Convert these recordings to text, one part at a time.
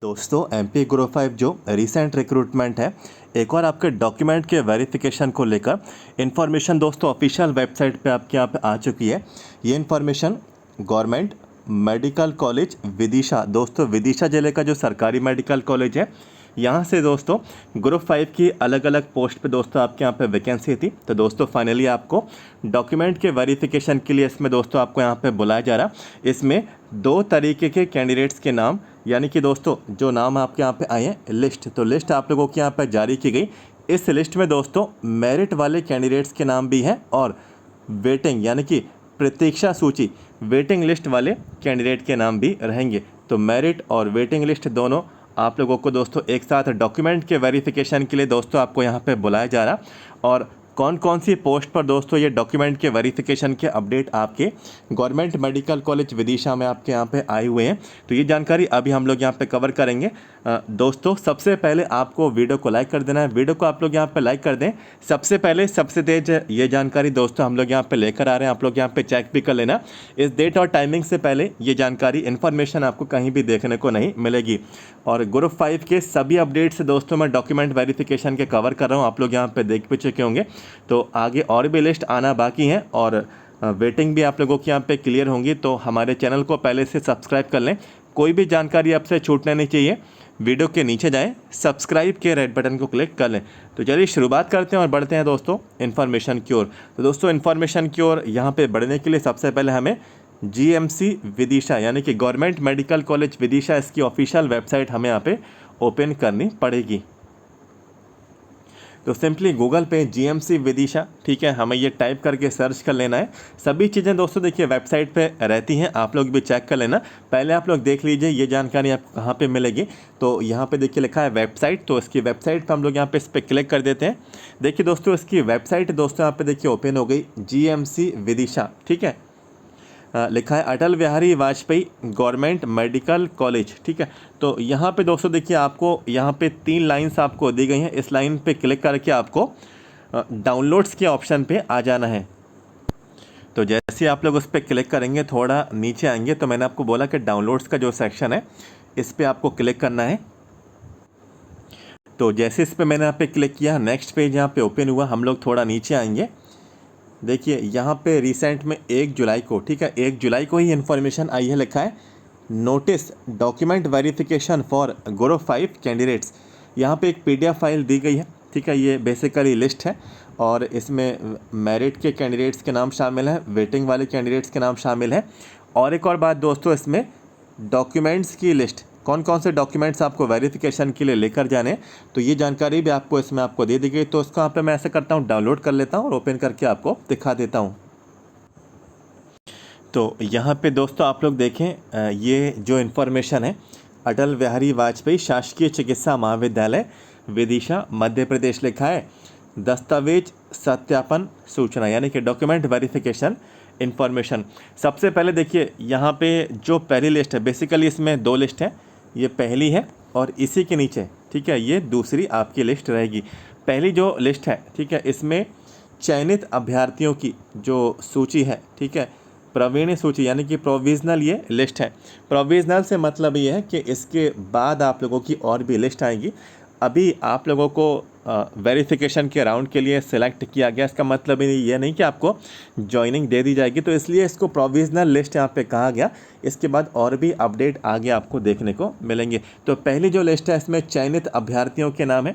दोस्तों MP group 5 जो recent recruitment है, एक और आपके डॉक्यूमेंट के वेरिफिकेशन को लेकर इन्फॉर्मेशन दोस्तों ऑफिशियल वेबसाइट पे आपके यहाँ पे आ चुकी है। ये information government medical college Vidisha, दोस्तों विदिशा जिले का जो सरकारी मेडिकल कॉलेज है, यहाँ से दोस्तों ग्रुप 5 की अलग अलग पोस्ट पे दोस्तों आपके यहाँ पे वैकेंसी थी। तो दोस्तों फाइनली आपको डॉक्यूमेंट के वेरिफिकेशन के लिए इसमें दोस्तों आपको यहाँ पे बुलाया जा रहा। इसमें 2 तरीके के कैंडिडेट्स के नाम, यानी कि दोस्तों जो नाम आपके यहाँ पे आए हैं लिस्ट, तो लिस्ट आप लोगों के यहाँ पे जारी की गई। इस लिस्ट में दोस्तों मेरिट वाले कैंडिडेट्स के नाम भी हैं और वेटिंग यानी कि प्रतीक्षा सूची वेटिंग लिस्ट वाले कैंडिडेट के नाम भी रहेंगे। तो मेरिट और वेटिंग लिस्ट दोनों आप लोगों को दोस्तों एक साथ डॉक्यूमेंट के वेरिफिकेशन के लिए दोस्तों आपको यहाँ पे बुलाया जा रहा। और कौन कौन सी पोस्ट पर दोस्तों ये डॉक्यूमेंट के वेरिफिकेशन के अपडेट आपके गवर्नमेंट मेडिकल कॉलेज विदिशा में आपके यहाँ पे आए हुए हैं, तो ये जानकारी अभी हम लोग यहाँ पे कवर करेंगे। दोस्तों सबसे पहले आपको वीडियो को लाइक कर देना है, वीडियो को आप लोग यहाँ पे लाइक कर दें। सबसे पहले सबसे तेज ये जानकारी दोस्तों हम लोग यहाँ पे लेकर आ रहे हैं, आप लोग यहाँ पे चेक भी कर लेना। इस डेट और टाइमिंग से पहले ये जानकारी इन्फॉर्मेशन आपको कहीं भी देखने को नहीं मिलेगी। और ग्रुप 5 के सभी अपडेट्स दोस्तों मैं डॉक्यूमेंट वेरिफिकेशन के कवर कर रहा हूँ, आप लोग यहाँ पे देख भी चुके होंगे। तो आगे और भी लिस्ट आना बाकी है और वेटिंग भी आप लोगों की यहाँ पे क्लियर होंगी। तो हमारे चैनल को पहले से सब्सक्राइब कर लें, कोई भी जानकारी आपसे छूटना नहीं चाहिए। वीडियो के नीचे जाएं, सब्सक्राइब के रेड बटन को क्लिक कर लें। तो चलिए शुरुआत करते हैं और बढ़ते हैं दोस्तों इन्फॉर्मेशन की ओर। तो दोस्तों इन्फॉर्मेशन की ओर यहाँ पे बढ़ने के लिए सबसे पहले हमें GMC विदिशा यानी कि गवर्नमेंट मेडिकल कॉलेज विदिशा, इसकी ऑफिशियल वेबसाइट हमें यहाँ पे ओपन करनी पड़ेगी। तो सिंपली गूगल पे GMC विदिशा, ठीक है, हमें ये टाइप करके सर्च कर लेना है। सभी चीज़ें दोस्तों देखिए वेबसाइट पे रहती हैं, आप लोग भी चेक कर लेना। पहले आप लोग देख लीजिए ये जानकारी आपको कहाँ पे मिलेगी। तो यहाँ पे देखिए लिखा है वेबसाइट, तो इसकी वेबसाइट पे हम लोग यहाँ पे इस पर क्लिक कर देते हैं। देखिए दोस्तों इसकी वेबसाइट दोस्तों यहाँ पे देखिए ओपन हो गई, GMC विदिशा, ठीक है। लिखा है Atal Bihari Vajpayee government medical college, ठीक है। तो यहाँ पे दोस्तों देखिए आपको यहाँ पे 3 लाइंस आपको दी गई हैं। इस लाइन पे क्लिक करके आपको डाउनलोड्स के ऑप्शन पे आ जाना है। तो जैसे आप लोग उस पर क्लिक करेंगे थोड़ा नीचे आएंगे, तो मैंने आपको बोला कि डाउनलोड्स का जो सेक्शन है इस पर आपको क्लिक करना है। तो जैसे इस पर मैंने यहाँ पे क्लिक किया, नेक्स्ट पेज यहाँ पे ओपन हुआ। हम लोग थोड़ा नीचे आएंगे, देखिए यहाँ पे रिसेंट में 1 जुलाई को, ठीक है, 1 जुलाई को ही इन्फॉर्मेशन आई है। लिखा है notice document verification for group 5 candidates. यहाँ पे एक PDF फाइल दी गई है, ठीक है। ये बेसिकली लिस्ट है और इसमें मेरिट के कैंडिडेट्स के नाम शामिल हैं, वेटिंग वाले कैंडिडेट्स के नाम शामिल हैं। और एक और बात दोस्तों, इसमें डॉक्यूमेंट्स की लिस्ट, कौन कौन से डॉक्यूमेंट्स आपको वेरिफिकेशन के लिए लेकर जाने, तो ये जानकारी भी आपको इसमें आपको दे दी गई। तो उसको यहाँ पे मैं ऐसे करता हूँ, डाउनलोड कर लेता हूँ और ओपन करके आपको दिखा देता हूँ। तो यहाँ पे दोस्तों आप लोग देखें, ये जो इन्फॉर्मेशन है अटल बिहारी वाजपेयी शासकीय चिकित्सा महाविद्यालय विदिशा मध्य प्रदेश, लिखा है दस्तावेज सत्यापन सूचना यानी कि डॉक्यूमेंट वेरिफिकेशन इन्फॉर्मेशन। सबसे पहले देखिए यहाँ पे जो पहली लिस्ट है, बेसिकली इसमें 2 लिस्ट है, ये पहली है और इसी के नीचे, ठीक है, ये दूसरी आपकी लिस्ट रहेगी। पहली जो लिस्ट है, ठीक है, इसमें चयनित अभ्यर्थियों की जो सूची है, ठीक है, प्रवीण सूची यानी कि प्रोविज़नल ये लिस्ट है। प्रोविज़नल से मतलब ये है कि इसके बाद आप लोगों की और भी लिस्ट आएगी। अभी आप लोगों को वेरिफिकेशन के राउंड के लिए सिलेक्ट किया गया, इसका मतलब ये नहीं कि आपको ज्वाइनिंग दे दी जाएगी, तो इसलिए इसको प्रोविज़नल लिस्ट यहाँ पे कहा गया। इसके बाद और भी अपडेट आगे आपको देखने को मिलेंगे। तो पहली जो लिस्ट है इसमें चयनित अभ्यर्थियों के नाम है।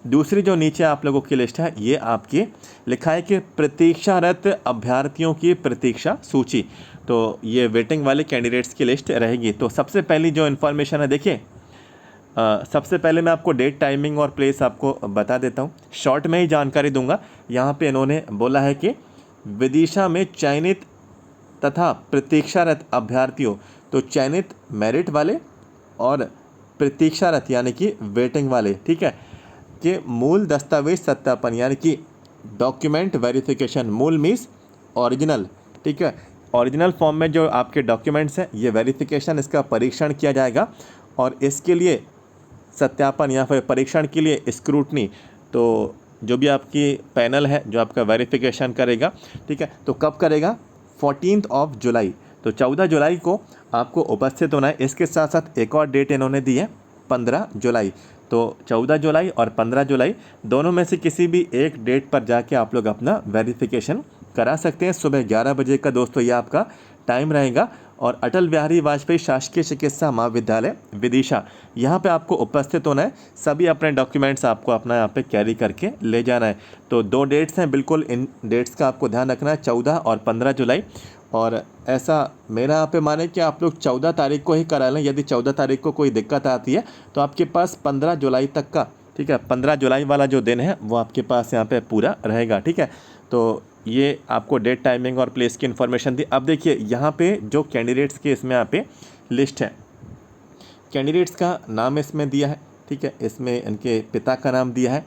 दूसरी जो नीचे आप लोगों की लिस्ट है ये आपकी लिखा है कि प्रतीक्षारत अभ्यर्थियों की प्रतीक्षा सूची, तो ये वेटिंग वाले कैंडिडेट्स की लिस्ट रहेगी। तो सबसे पहली जो इन्फॉर्मेशन है देखिए, सबसे पहले मैं आपको डेट, टाइमिंग और प्लेस आपको बता देता हूँ, शॉर्ट में ही जानकारी दूंगा। यहाँ पे इन्होंने बोला है कि विदिशा में चयनित तथा प्रतीक्षारत अभ्यर्थियों, तो चयनित मेरिट वाले और प्रतीक्षारत यानी कि वेटिंग वाले, ठीक है, कि मूल दस्तावेज सत्यापन यानी कि डॉक्यूमेंट वेरिफिकेशन, मूल मीन्स ओरिजिनल, ठीक है, ओरिजिनल फॉर्म में जो आपके डॉक्यूमेंट्स हैं ये वेरिफिकेशन, इसका परीक्षण किया जाएगा और इसके लिए सत्यापन या फिर परीक्षण के लिए स्क्रूटनी, तो जो भी आपकी पैनल है जो आपका वेरिफिकेशन करेगा, ठीक है, तो कब करेगा, 14 जुलाई, तो 14 जुलाई को आपको उपस्थित होना है। इसके साथ साथ एक और डेट इन्होंने दी है, 15 जुलाई। तो 14 जुलाई और 15 जुलाई दोनों में से किसी भी एक डेट पर जाके आप लोग अपना वेरिफिकेशन करा सकते हैं। सुबह 11 बजे का दोस्तों ये आपका टाइम रहेगा। और अटल बिहारी वाजपेयी शासकीय चिकित्सा महाविद्यालय विदिशा, यहाँ पे आपको उपस्थित होना है। सभी अपने डॉक्यूमेंट्स आपको अपना यहाँ पे कैरी करके ले जाना है। तो 2 डेट्स हैं, बिल्कुल इन डेट्स का आपको ध्यान रखना है, 14 और 15 जुलाई। और ऐसा मेरा यहाँ पे माने कि आप लोग 14 तारीख को ही करा लें। यदि 14 तारीख को कोई दिक्कत आती है तो आपके पास 15 जुलाई तक का, ठीक है, 15 जुलाई वाला जो दिन है वो आपके पास यहाँ पे पूरा रहेगा, ठीक है। तो ये आपको डेट, टाइमिंग और प्लेस की इन्फॉर्मेशन थी। अब देखिए यहाँ पे जो कैंडिडेट्स के इसमें यहाँ पे लिस्ट है, कैंडिडेट्स का नाम इसमें दिया है, ठीक है, इसमें इनके पिता का नाम दिया है,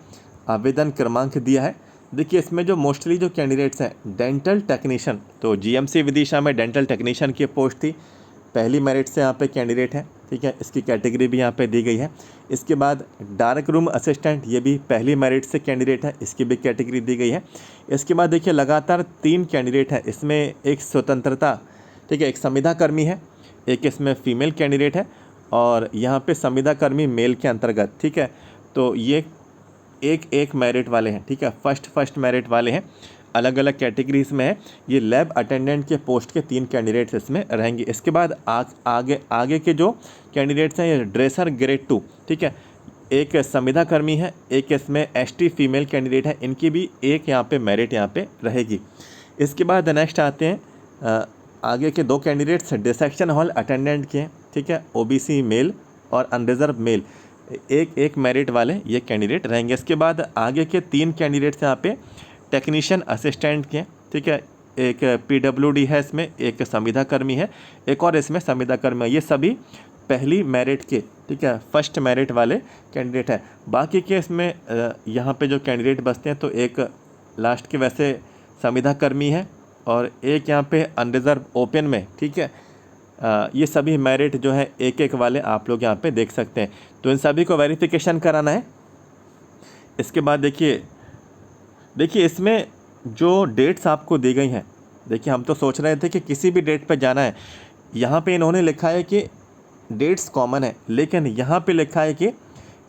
आवेदन क्रमांक दिया है। देखिए इसमें जो मोस्टली जो कैंडिडेट्स हैं डेंटल टेक्नीशियन, तो जीएमसी विदिशा में डेंटल टेक्नीशियन की पोस्ट थी, पहली मेरिट से यहाँ पे कैंडिडेट है, ठीक है, इसकी कैटेगरी भी यहाँ पे दी गई है। इसके बाद डार्क रूम असिस्टेंट, ये भी पहली मेरिट से कैंडिडेट है, इसकी भी कैटेगरी दी गई है। इसके बाद देखिए लगातार 3 कैंडिडेट हैं, इसमें एक स्वतंत्रता, ठीक है, एक संविदा कर्मी है, एक इसमें फीमेल कैंडिडेट है और यहाँ पे संविदा कर्मी मेल के अंतर्गत, ठीक है। तो ये एक मेरिट वाले हैं, ठीक है, फर्स्ट मेरिट वाले हैं, अलग अलग कैटेगरीज में है। ये लैब अटेंडेंट के पोस्ट के 3 कैंडिडेट्स इसमें रहेंगे। इसके बाद आगे के जो कैंडिडेट्स हैं ये ड्रेसर ग्रेड 2, ठीक है, एक संविदा कर्मी है, एक इसमें एसटी फीमेल कैंडिडेट है, इनकी भी एक यहाँ पे मेरिट यहाँ पे रहेगी। इसके बाद नेक्स्ट आते हैं आगे के 2 कैंडिडेट्स डिसेक्शन हॉल अटेंडेंट के हैं, ठीक है, ओबीसी मेल और अनरिजर्व मेल, एक मेरिट वाले ये कैंडिडेट रहेंगे। इसके बाद आगे के 3 कैंडिडेट्स यहाँ पे टेक्नीशियन असिस्टेंट के, ठीक है, एक पीडब्ल्यूडी है, इसमें एक संविदा कर्मी है, एक और इसमें संविदा कर्मी है। ये सभी पहली मेरिट के, ठीक है, फर्स्ट मेरिट वाले कैंडिडेट है। बाकी के इसमें यहाँ पे जो कैंडिडेट बचते हैं तो एक लास्ट के वैसे संविदा कर्मी है और एक यहाँ पे अनरिजर्व ओपन में, ठीक है। ये सभी मेरिट जो है एक वाले आप लोग यहाँ पे देख सकते हैं। तो इन सभी को वेरिफिकेशन कराना है। इसके बाद देखिए इसमें जो डेट्स आपको दी गई हैं, देखिए हम तो सोच रहे थे कि किसी भी डेट पर जाना है, यहाँ पे इन्होंने लिखा है कि डेट्स कॉमन है, लेकिन यहाँ पे लिखा है कि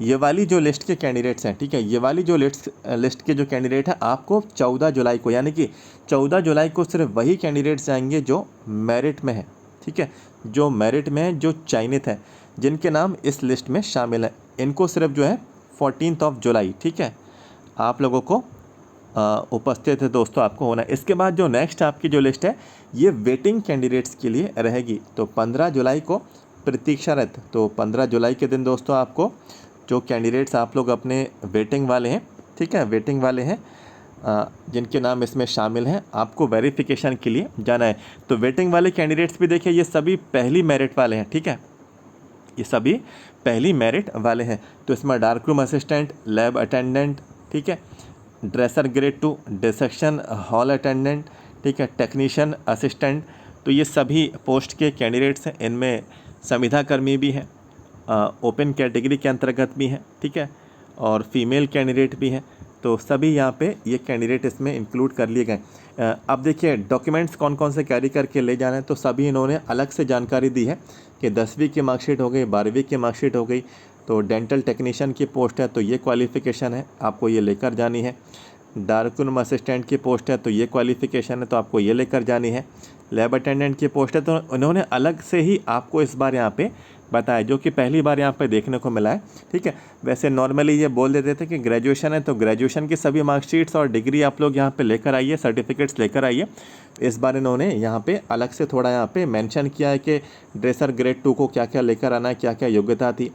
ये वाली जो लिस्ट के कैंडिडेट्स हैं, ठीक है, ये वाली जो लिस्ट के जो कैंडिडेट हैं आपको 14 जुलाई को, यानी कि 14 जुलाई को सिर्फ वही कैंडिडेट्स जाएंगे जो मेरिट में है, ठीक है, जो मेरिट में है, जो चयनित है, जिनके नाम इस लिस्ट में शामिल है, इनको सिर्फ जो है 14 जुलाई, ठीक है, आप लोगों को उपस्थित है दोस्तों आपको होना है। इसके बाद जो नेक्स्ट आपकी जो लिस्ट है ये वेटिंग कैंडिडेट्स के लिए रहेगी। तो 15 जुलाई को प्रतीक्षारत, तो 15 जुलाई के दिन दोस्तों आपको जो कैंडिडेट्स आप लोग अपने वेटिंग वाले हैं, ठीक है, वेटिंग वाले हैं जिनके नाम इसमें शामिल हैं, आपको वेरिफिकेशन के लिए जाना है। तो वेटिंग वाले कैंडिडेट्स भी देखिए ये सभी पहली मेरिट वाले हैं, ठीक है, ये सभी पहली मेरिट वाले हैं। तो इसमें dark room assistant, lab attendant, ठीक है, dresser grade 2, dissection hall attendant, ठीक है, टेक्नीशियन असिस्टेंट, तो ये सभी पोस्ट के कैंडिडेट्स हैं। इनमें संविदा कर्मी भी हैं, ओपन कैटेगरी के अंतर्गत भी हैं, ठीक है, और फीमेल कैंडिडेट भी हैं। तो सभी यहाँ पे ये कैंडिडेट इसमें इंक्लूड कर लिए गए। अब देखिए डॉक्यूमेंट्स कौन कौन से कैरी करके ले जाना है, तो सभी इन्होंने अलग से जानकारी दी है कि 10वीं की मार्कशीट हो गई, 12वीं की मार्कशीट हो गई, तो डेंटल टेक्नीशियन की पोस्ट है तो ये क्वालिफ़िकेशन है, आपको ये लेकर जानी है। डार्क रूम असिस्टेंट की पोस्ट है तो ये क्वालिफ़िकेशन है, तो आपको ये लेकर जानी है। लैब अटेंडेंट की पोस्ट है तो उन्होंने अलग से ही आपको इस बार यहाँ पे बताया, जो कि पहली बार यहाँ पे देखने को मिला है, ठीक है। वैसे नॉर्मली ये बोल देते थे कि ग्रेजुएशन है तो ग्रेजुएशन की सभी मार्कशीट्स और डिग्री आप लोग यहाँ पे लेकर आइए, सर्टिफिकेट्स लेकर आइए। इस बार इन्होंने यहाँ पे अलग से थोड़ा यहाँ पे मेंशन किया है कि ड्रेसर ग्रेड 2 को क्या क्या लेकर आना है, क्या क्या योग्यता थी,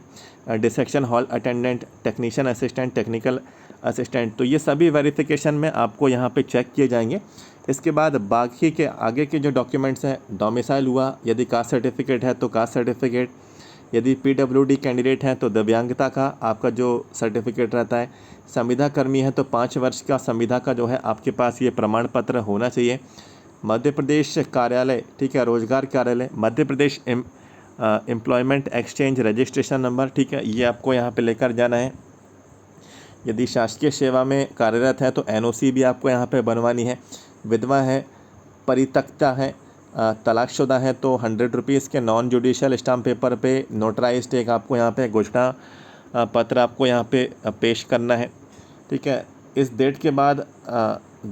dissection hall attendant, technician assistant, technical assistant, तो ये सभी वेरिफिकेशन में आपको यहाँ पे चेक किए जाएंगे। इसके बाद बाकी के आगे के जो डॉक्यूमेंट्स हैं, डोमिसाइल हुआ, यदि कास्ट सर्टिफिकेट है तो कास्ट सर्टिफिकेट, यदि पीडब्ल्यूडी कैंडिडेट हैं तो दिव्यांगता का आपका जो सर्टिफिकेट रहता है, संविदा कर्मी है तो 5 वर्ष का संविदा का जो है आपके पास ये प्रमाण पत्र होना चाहिए। मध्य प्रदेश कार्यालय, ठीक है, रोजगार कार्यालय, Madhya Pradesh employment exchange registration number, ठीक है, ये आपको यहाँ पे लेकर जाना है। यदि शासकीय सेवा में कार्यरत है तो एनओसी भी आपको यहाँ पे बनवानी है। विधवा है, परित्यक्ता है, तलाकशुदा है तो 100 रुपीज़ के नॉन जुडिशियल स्टाम्प पेपर पे नोटराइज्ड एक आपको यहाँ पे घोषणा पत्र आपको यहाँ पे पेश करना है। ठीक है, इस डेट के बाद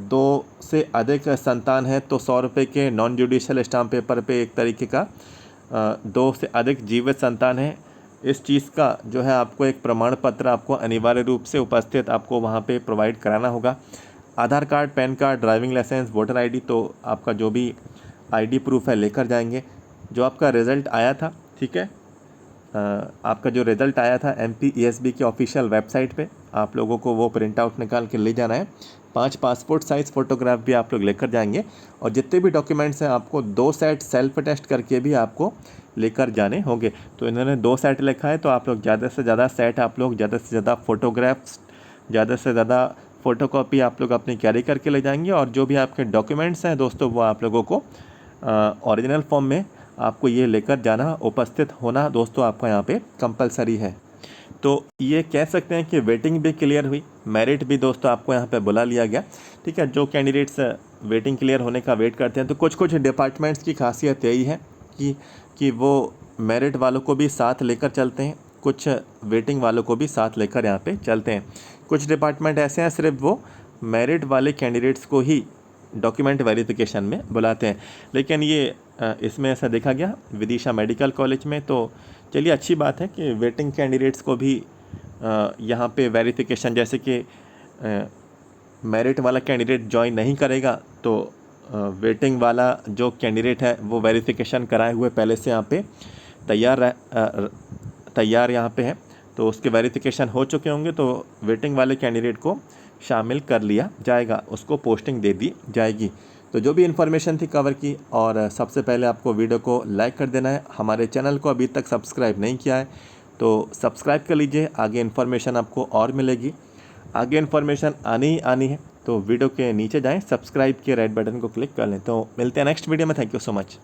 2 से अधिक संतान है तो 100 रुपये के नॉन जुडिशियल स्टाम्प पेपर पे एक तरीके का 2 से अधिक जीवित संतान है, इस चीज़ का जो है आपको एक प्रमाण पत्र आपको अनिवार्य रूप से उपस्थित आपको वहाँ पे प्रोवाइड कराना होगा। Aadhaar card, PAN card, driving licence, voter ID, तो आपका जो भी आईडी प्रूफ है लेकर जाएंगे। जो आपका रिज़ल्ट आया था, ठीक है, आपका जो रिज़ल्ट आया था MPESB की ऑफिशियल वेबसाइट पे, आप लोगों को वो प्रिंट आउट निकाल के ले जाना है। 5 पासपोर्ट साइज़ फ़ोटोग्राफ भी आप लोग लेकर जाएंगे और जितने भी डॉक्यूमेंट्स हैं आपको 2 सेट सेल्फ टेस्ट करके भी आपको लेकर जाने होंगे। तो इन्होंने 2 सेट लिखा है, तो आप लोग ज़्यादा से ज़्यादा सेट, आप लोग ज़्यादा से ज़्यादा फ़ोटोग्राफ्स, ज़्यादा से ज़्यादा फ़ोटोकॉपी आप लोग अपनी कैरी करके ले जाएंगे। और जो भी आपके डॉक्यूमेंट्स हैं दोस्तों, वो आप लोगों को ओरिजिनल फॉर्म में आपको ये लेकर जाना, उपस्थित होना दोस्तों आपका यहाँ पे कंपलसरी है। तो ये कह सकते हैं कि वेटिंग भी क्लियर हुई, मेरिट भी दोस्तों आपको यहाँ पे बुला लिया गया। ठीक है, जो कैंडिडेट्स वेटिंग क्लियर होने का वेट करते हैं, तो कुछ डिपार्टमेंट्स की खासियत यही है कि वो मेरिट वालों को भी साथ लेकर चलते हैं, कुछ वेटिंग वालों को भी साथ लेकर यहाँ पे चलते हैं। कुछ डिपार्टमेंट ऐसे हैं सिर्फ वो मेरिट वाले कैंडिडेट्स को ही डॉक्यूमेंट वेरिफिकेशन में बुलाते हैं, लेकिन ये इसमें ऐसा देखा गया विदिशा मेडिकल कॉलेज में। तो चलिए, अच्छी बात है कि वेटिंग कैंडिडेट्स को भी यहाँ पे वेरिफिकेशन, जैसे कि मेरिट वाला कैंडिडेट ज्वाइन नहीं करेगा तो वेटिंग वाला जो कैंडिडेट है वो वेरिफिकेशन कराए हुए पहले से यहाँ पे तैयार यहाँ पे है, तो उसके वेरिफिकेशन हो चुके होंगे, तो वेटिंग वाले कैंडिडेट को शामिल कर लिया जाएगा, उसको पोस्टिंग दे दी जाएगी। तो जो भी इन्फॉर्मेशन थी कवर की, और सबसे पहले आपको वीडियो को लाइक कर देना है। हमारे चैनल को अभी तक सब्सक्राइब नहीं किया है तो सब्सक्राइब कर लीजिए, आगे इन्फॉर्मेशन आपको और मिलेगी। आगे इन्फॉर्मेशन आनी ही आनी है, तो वीडियो के नीचे जाएं, सब्सक्राइब के रेड बटन को क्लिक कर लें। तो मिलते हैं नेक्स्ट वीडियो में। Thank you so much.